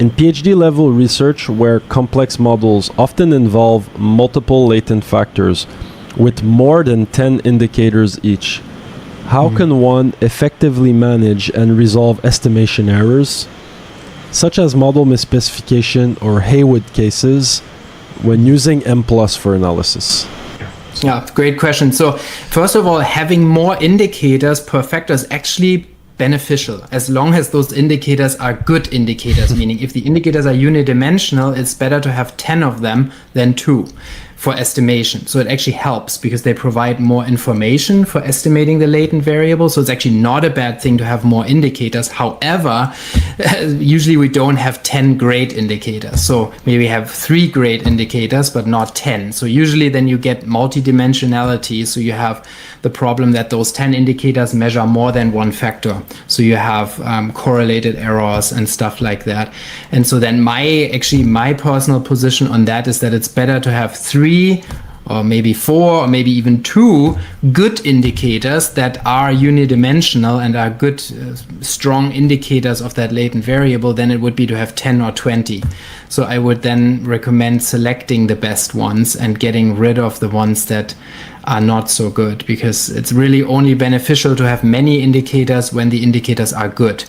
In PhD level research, where complex models often involve multiple latent factors with more than 10 indicators each, how can one effectively manage and resolve estimation errors, such as model misspecification or Haywood cases, when using M+ for analysis? Yeah, great question. So first of all, having more indicators per factor is actually beneficial as long as those indicators are good indicators, meaning if the indicators are unidimensional, it's better to have 10 of them than 2 for estimation. So it actually helps because they provide more information for estimating the latent variable. So it's actually not a bad thing to have more indicators. However, usually we don't have 10 great indicators. So maybe we have 3 great indicators, but not 10. So usually then you get multidimensionality. So you have the problem that those 10 indicators measure more than one factor. So you have correlated errors and stuff like that. And so then my personal position on that is that it's better to have 3 or maybe 4 or maybe even 2 good indicators that are unidimensional and are good, strong indicators of that latent variable than it would be to have 10 or 20. So I would then recommend selecting the best ones and getting rid of the ones that are not so good, because it's really only beneficial to have many indicators when the indicators are good,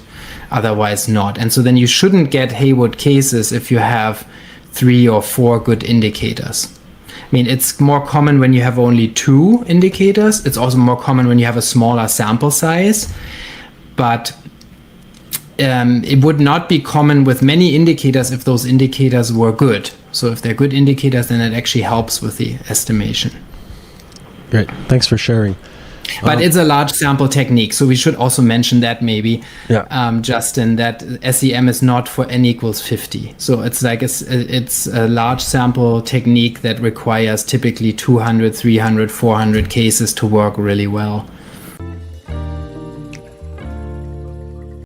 otherwise not. And so then you shouldn't get Haywood cases if you have 3 or 4 good indicators. I mean, it's more common when you have only 2 indicators. It's also more common when you have a smaller sample size, but it would not be common with many indicators if those indicators were good. So if they're good indicators, then it actually helps with the estimation. Great, thanks for sharing. But it's a large sample technique, so we should also mention that maybe, Justin, that SEM is not for n equals 50. So it's like it's a large sample technique that requires typically 200, 300, 400 cases to work really well.